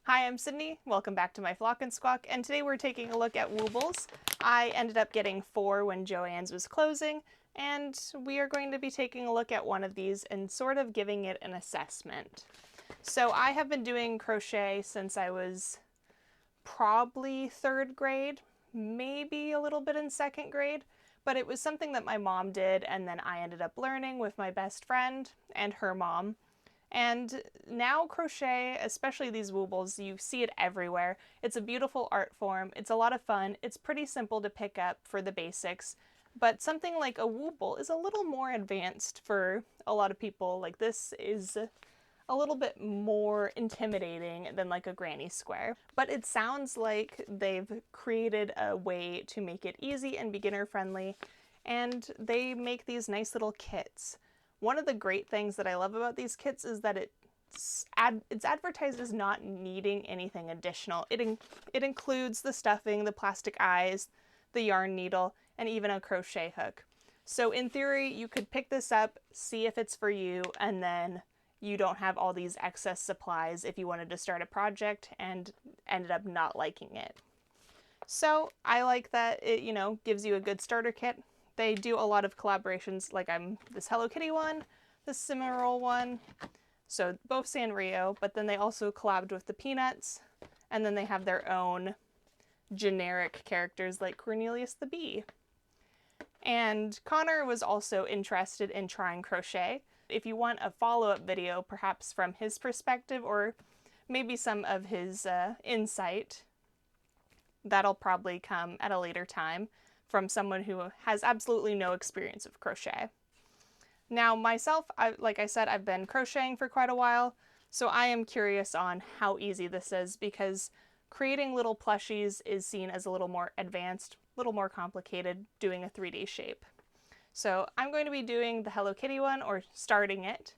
Hi, I'm Sydney. Welcome back to my Flock and Squawk, and today we're taking a look at Woobles. I ended up getting 4 when Joann's was closing, and we are going to be taking a look at one of these and sort of giving it an assessment. So I have been doing crochet since I was probably 3rd grade, maybe a little bit in 2nd grade, but it was something that my mom did, and then I ended up learning with my best friend and her mom. And now crochet, especially these woobles, you see it everywhere. It's a beautiful art form. It's a lot of fun. It's pretty simple to pick up for the basics. But something like a wooble is a little more advanced for a lot of people. Like, this is a little bit more intimidating than like a granny square. But it sounds like they've created a way to make it easy and beginner friendly. And they make these nice little kits. One of the great things that I love about these kits is that it's advertised as not needing anything additional. It includes the stuffing, the plastic eyes, the yarn needle, and even a crochet hook. So in theory, you could pick this up, see if it's for you, and then you don't have all these excess supplies if you wanted to start a project and ended up not liking it. So I like that it, gives you a good starter kit. They do a lot of collaborations, like this Hello Kitty one, this Cimarron one, so both Sanrio, but then they also collabed with the Peanuts, and then they have their own generic characters like Cornelius the Bee. And Connor was also interested in trying crochet. If you want a follow-up video, perhaps from his perspective, or maybe some of his insight, that'll probably come at a later time from someone who has absolutely no experience of crochet. Now myself, like I said, I've been crocheting for quite a while, so I am curious on how easy this is, because creating little plushies is seen as a little more advanced, a little more complicated doing a 3D shape. So I'm going to be doing the Hello Kitty one, or starting it,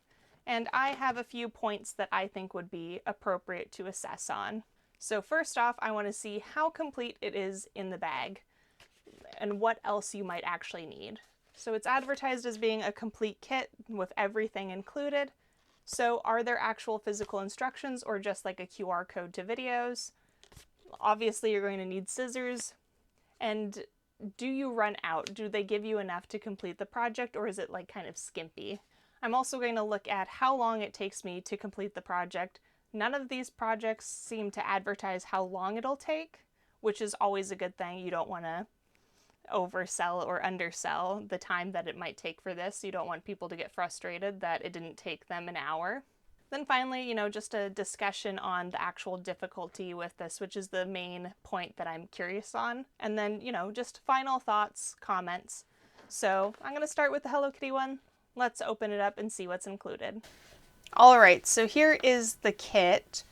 and I have a few points that I think would be appropriate to assess on. So first off, I want to see how complete it is in the bag and what else you might actually need. So it's advertised as being a complete kit with everything included. So are there actual physical instructions or just like a QR code to videos? Obviously you're going to need scissors. And do you run out? Do they give you enough to complete the project, or is it like kind of skimpy? I'm also going to look at how long it takes me to complete the project. None of these projects seem to advertise how long it'll take, which is always a good thing. You don't want to oversell or undersell the time that it might take for this. You don't want people to get frustrated that it didn't take them an hour. Then finally, just a discussion on the actual difficulty with this, which is the main point that I'm curious on. And then, just final thoughts, comments. So I'm going to start with the Hello Kitty one. Let's open it up and see what's included. All right, so here is the kit.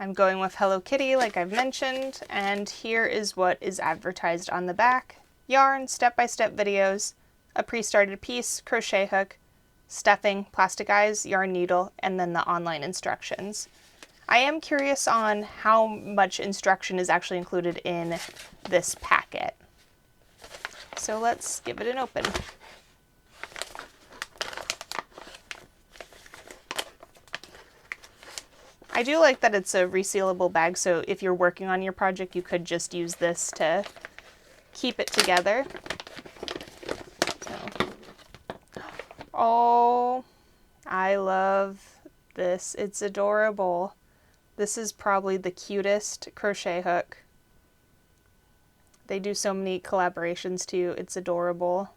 I'm going with Hello Kitty, like I've mentioned, and here is what is advertised on the back. Yarn, step-by-step videos, a pre-started piece, crochet hook, stuffing, plastic eyes, yarn needle, and then the online instructions. I am curious on how much instruction is actually included in this packet. So let's give it an open. I do like that it's a resealable bag, so if you're working on your project, you could just use this to keep it together. Oh, I love this. It's adorable. This is probably the cutest crochet hook. They do so many collaborations too. It's adorable.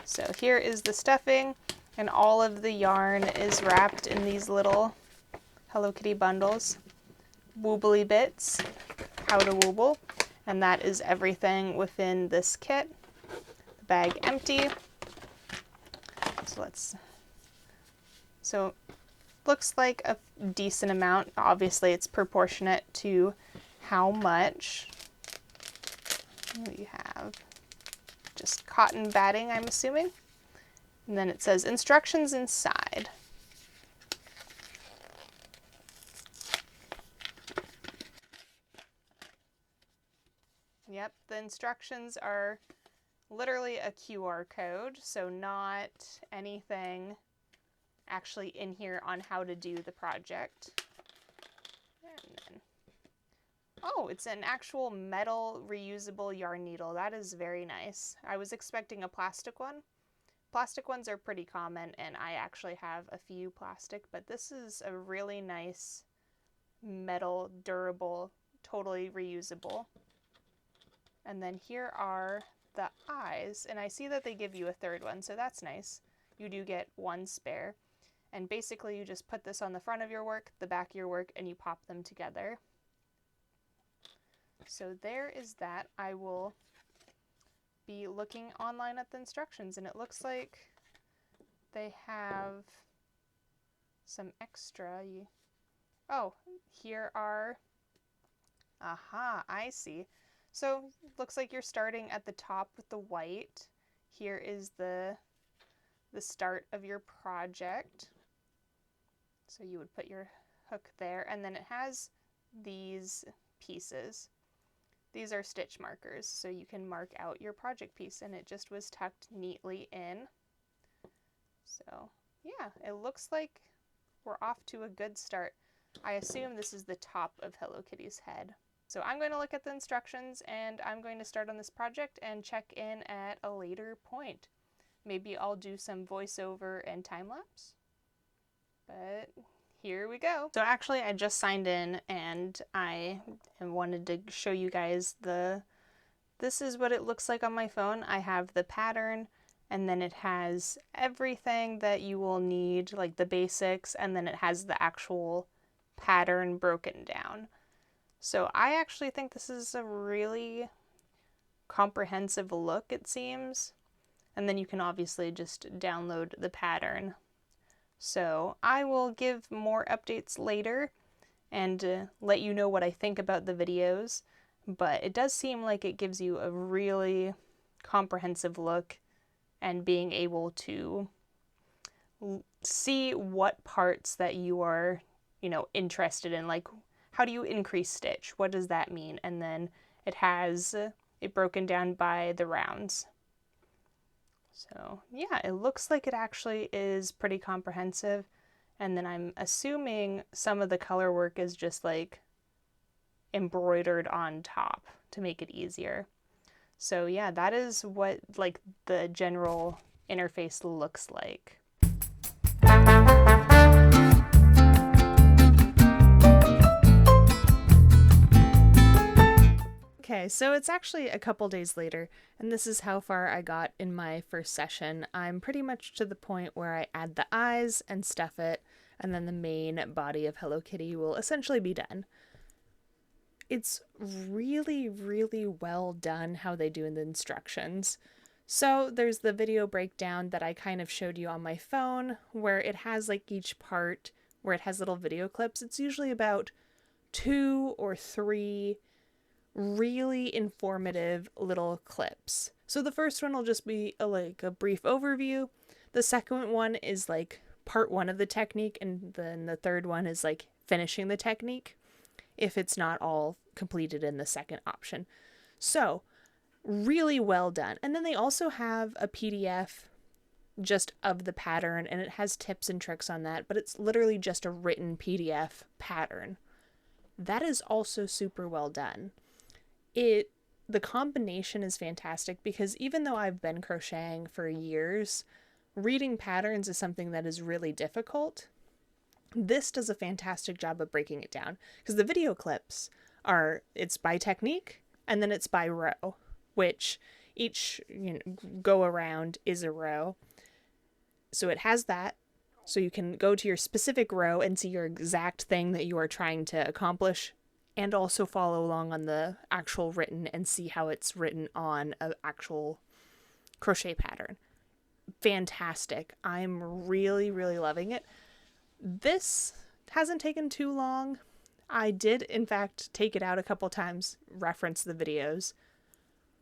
So here is the stuffing, and all of the yarn is wrapped in these little Hello Kitty bundles. Woobly bits, how to wooble, and that is everything within this kit. The bag empty. So looks like a decent amount. Obviously it's proportionate to how much. We have just cotton batting, I'm assuming. And then it says instructions inside. Yep, the instructions are literally a QR code, so not anything actually in here on how to do the project. And then, oh, it's an actual metal reusable yarn needle. That is very nice. I was expecting a plastic one. Plastic ones are pretty common, and I actually have a few plastic, but this is a really nice metal, durable, totally reusable. And then here are the eyes, and I see that they give you a third one, so that's nice. You do get one spare. And basically you just put this on the front of your work, the back of your work, and you pop them together. So there is that. I will be looking online at the instructions, and it looks like they have some extra. Oh, here are, aha, I see. So looks like you're starting at the top with the white. Here is the start of your project. So you would put your hook there, and then it has these pieces. These are stitch markers, so you can mark out your project piece, and it just was tucked neatly in. So yeah, it looks like we're off to a good start. I assume this is the top of Hello Kitty's head. So I'm going to look at the instructions, and I'm going to start on this project and check in at a later point. Maybe I'll do some voiceover and time-lapse, but here we go. So actually I just signed in, and I wanted to show you guys this is what it looks like on my phone. I have the pattern, and then it has everything that you will need, like the basics, and then it has the actual pattern broken down. So I actually think this is a really comprehensive look, it seems. And then you can obviously just download the pattern. So I will give more updates later and let you know what I think about the videos, but it does seem like it gives you a really comprehensive look, and being able to see what parts that you are, interested in, like how do you increase stitch? What does that mean? And then it has it broken down by the rounds. So yeah, it looks like it actually is pretty comprehensive. And then I'm assuming some of the color work is just like embroidered on top to make it easier. So yeah, that is what like the general interface looks like. Okay, so it's actually a couple days later, and this is how far I got in my first session. I'm pretty much to the point where I add the eyes and stuff it, and then the main body of Hello Kitty will essentially be done. It's really, really well done how they do in the instructions. So there's the video breakdown that I kind of showed you on my phone, where it has like each part where it has little video clips. It's usually about 2 or 3 really informative little clips. So the first one will just be like a brief overview. The second one is like part 1 of the technique, and then the third one is like finishing the technique if it's not all completed in the second option. So really well done. And then they also have a PDF just of the pattern, and it has tips and tricks on that, but it's literally just a written PDF pattern. That is also super well done. The combination is fantastic, because even though I've been crocheting for years, reading patterns is something that is really difficult. This does a fantastic job of breaking it down, because the video clips it's by technique, and then it's by row, which each go around is a row. So it has that, so you can go to your specific row and see your exact thing that you are trying to accomplish, and also follow along on the actual written and see how it's written on an actual crochet pattern. Fantastic. I'm really, really loving it. This hasn't taken too long. I did, in fact, take it out a couple times, reference the videos.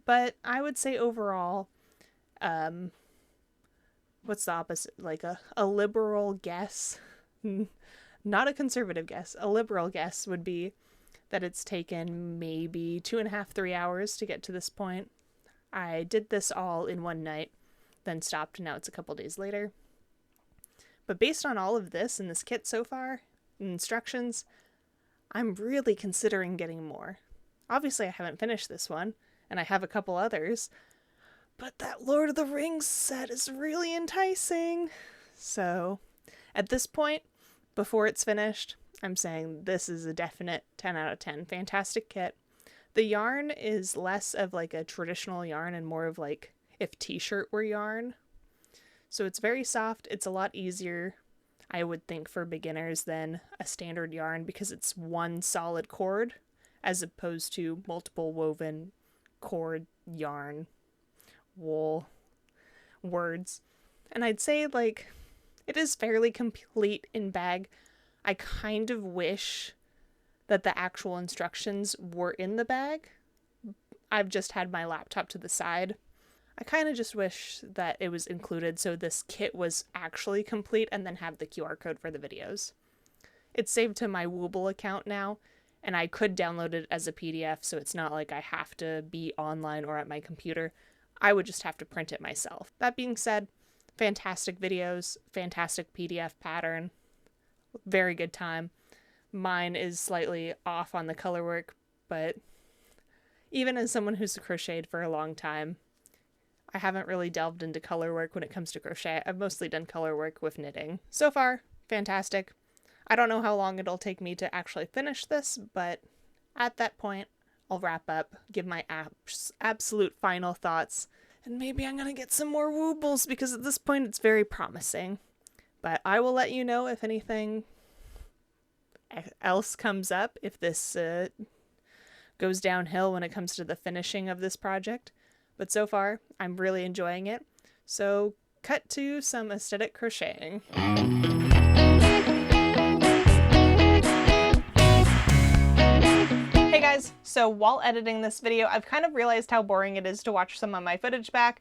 But I would say overall, what's the opposite? Like a liberal guess, not a conservative guess, a liberal guess would be that it's taken maybe 2.5, 3 hours to get to this point. I did this all in one night, then stopped, and now it's a couple days later. But based on all of this in this kit so far, instructions, I'm really considering getting more. Obviously I haven't finished this one, and I have a couple others, but that Lord of the Rings set is really enticing. So at this point, before it's finished, I'm saying this is a definite 10 out of 10. Fantastic kit. The yarn is less of like a traditional yarn and more of like if t-shirt were yarn. So it's very soft. It's a lot easier, I would think, for beginners than a standard yarn because it's one solid cord as opposed to multiple woven cord, yarn, wool, words. And I'd say like it is fairly complete in bag. I kind of wish that the actual instructions were in the bag. I've just had my laptop to the side. I kind of just wish that it was included so this kit was actually complete and then have the QR code for the videos. It's saved to my Wooble account now, and I could download it as a PDF, so it's not like I have to be online or at my computer. I would just have to print it myself. That being said, fantastic videos, fantastic PDF pattern, very good time. Mine is slightly off on the color work, but even as someone who's crocheted for a long time, I haven't really delved into color work when it comes to crochet. I've mostly done color work with knitting. So far, fantastic. I don't know how long it'll take me to actually finish this, but at that point, I'll wrap up, give my absolute final thoughts, and maybe I'm gonna get some more Woobles because at this point it's very promising. But I will let you know if anything else comes up, if this goes downhill when it comes to the finishing of this project. But so far, I'm really enjoying it. So cut to some aesthetic crocheting. Hey guys, so while editing this video, I've kind of realized how boring it is to watch some of my footage back,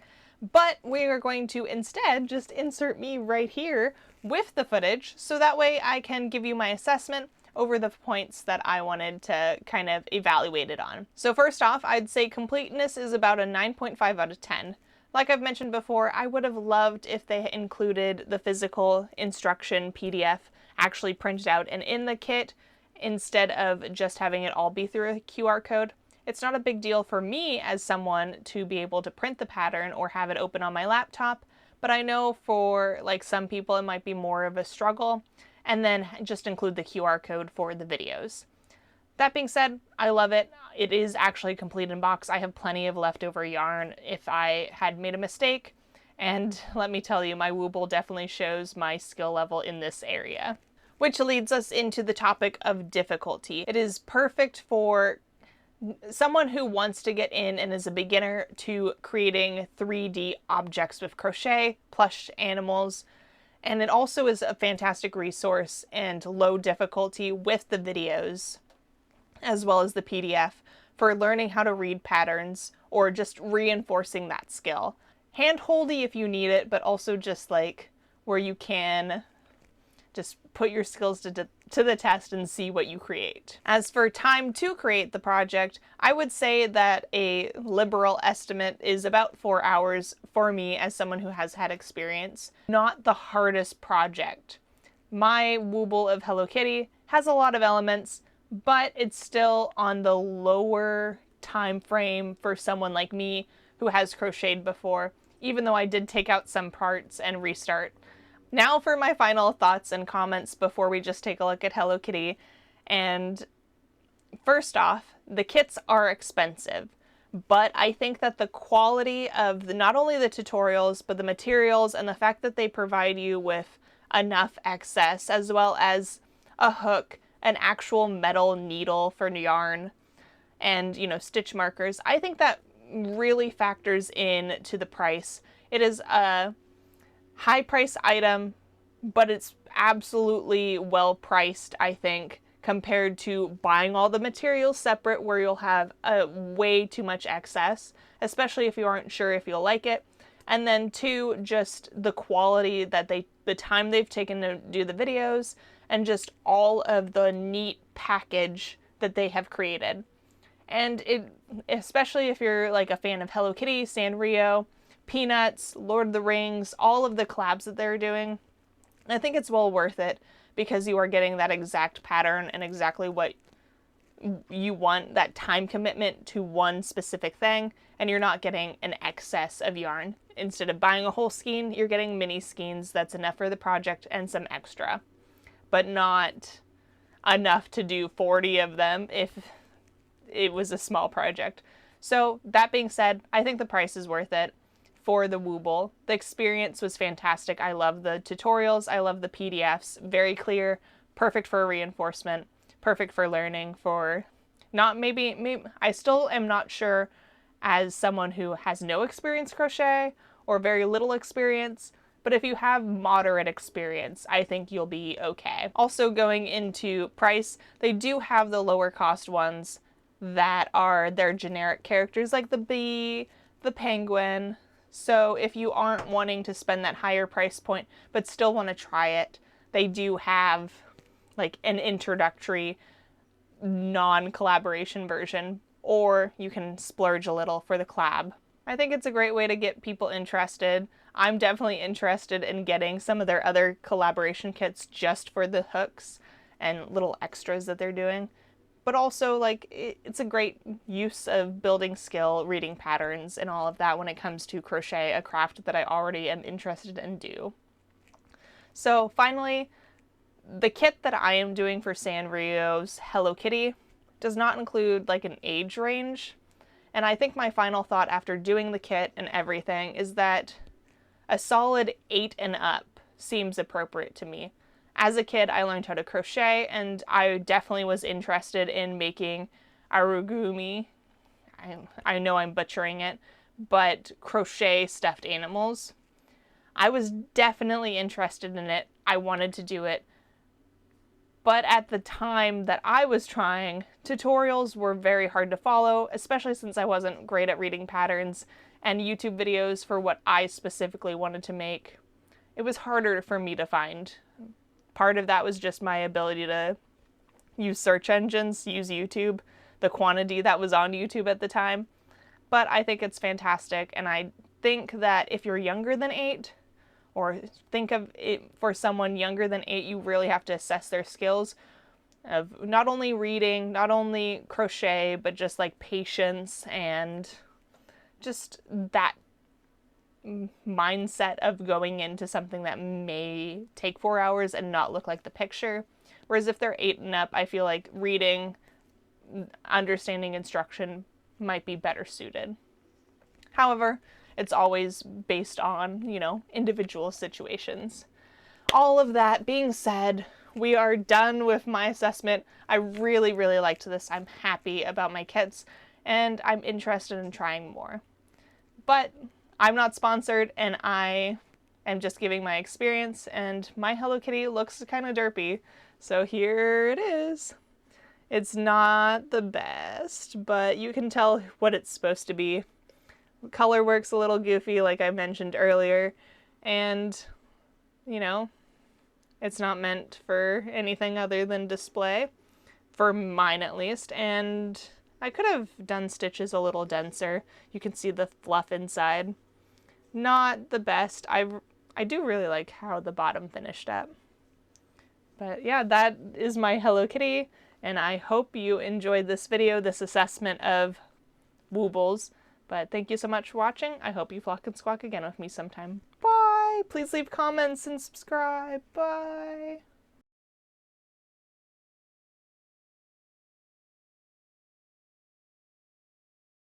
but we are going to instead just insert me right here with the footage, so that way I can give you my assessment over the points that I wanted to kind of evaluate it on. So first off, I'd say completeness is about a 9.5 out of 10. Like I've mentioned before, I would have loved if they included the physical instruction PDF actually printed out and in the kit instead of just having it all be through a QR code. It's not a big deal for me as someone to be able to print the pattern or have it open on my laptop, but I know for like some people it might be more of a struggle, and then just include the QR code for the videos. That being said, I love it. It is actually complete in box. I have plenty of leftover yarn if I had made a mistake, and let me tell you, my Wooble definitely shows my skill level in this area. Which leads us into the topic of difficulty. It is perfect for someone who wants to get in and is a beginner to creating 3D objects with crochet, plush animals, and it also is a fantastic resource and low difficulty with the videos, as well as the PDF, for learning how to read patterns or just reinforcing that skill. Hand-holdy if you need it, but also just like where you can just put your skills to the test and see what you create. As for time to create the project, I would say that a liberal estimate is about 4 hours for me as someone who has had experience. Not the hardest project. My Wooble of Hello Kitty has a lot of elements, but it's still on the lower time frame for someone like me who has crocheted before, even though I did take out some parts and restart. Now for my final thoughts and comments before we just take a look at Hello Kitty. And first off, the kits are expensive, but I think that the quality of not only the tutorials, but the materials and the fact that they provide you with enough excess, as well as a hook, an actual metal needle for yarn, and, you know, stitch markers, I think that really factors in to the price. It is a high price item, but it's absolutely well priced, I think, compared to buying all the materials separate where you'll have way too much excess, especially if you aren't sure if you'll like it. And then two, just the quality that the time they've taken to do the videos and just all of the neat package that they have created. And it, especially if you're like a fan of Hello Kitty, Sanrio, Peanuts, Lord of the Rings, all of the collabs that they're doing, I think it's well worth it because you are getting that exact pattern and exactly what you want, that time commitment to one specific thing, and you're not getting an excess of yarn. Instead of buying a whole skein, you're getting mini skeins that's enough for the project and some extra, but not enough to do 40 of them if it was a small project. So that being said, I think the price is worth it for the Wooble. The experience was fantastic. I love the tutorials. I love the PDFs. Very clear, perfect for reinforcement, perfect for learning, for not maybe I still am not sure as someone who has no experience crochet or very little experience, but if you have moderate experience, I think you'll be okay. Also, going into price, they do have the lower cost ones that are their generic characters like the bee, the penguin. So if you aren't wanting to spend that higher price point but still want to try it, they do have like an introductory non-collaboration version, or you can splurge a little for the collab. I think it's a great way to get people interested. I'm definitely interested in getting some of their other collaboration kits just for the hooks and little extras that they're doing. But also, like, it's a great use of building skill, reading patterns, and all of that when it comes to crochet, a craft that I already am interested in do. So finally, the kit that I am doing for Sanrio's Hello Kitty does not include like an age range. And I think my final thought after doing the kit and everything is that a solid 8 and up seems appropriate to me. As a kid, I learned how to crochet, and I definitely was interested in making arugumi. I know I'm butchering it, but crochet stuffed animals. I was definitely interested in it. I wanted to do it. But at the time that I was trying, tutorials were very hard to follow, especially since I wasn't great at reading patterns, and YouTube videos for what I specifically wanted to make. It was harder for me to find. Part of that was just my ability to use search engines, use YouTube, the quantity that was on YouTube at the time. But I think it's fantastic, and I think that if you're younger than 8, or think of it for someone younger than 8, you really have to assess their skills of not only reading, not only crochet, but just like patience and just that mindset of going into something that may take 4 hours and not look like the picture. Whereas if they're 8 and up, I feel like reading, understanding instruction might be better suited. However, it's always based on, individual situations. All of that being said, we are done with my assessment. I really, really liked this. I'm happy about my kits, and I'm interested in trying more. But I'm not sponsored, and I am just giving my experience, and my Hello Kitty looks kind of derpy. So here it is. It's not the best, but you can tell what it's supposed to be. Color work's a little goofy, like I mentioned earlier, and, it's not meant for anything other than display, for mine at least, and I could have done stitches a little denser. You can see the fluff inside. Not the best. I do really like how the bottom finished up. But yeah, that is my Hello Kitty, and I hope you enjoyed this video, this assessment of Woobles. But thank you so much for watching. I hope you flock and squawk again with me sometime. Bye! Please leave comments and subscribe. Bye!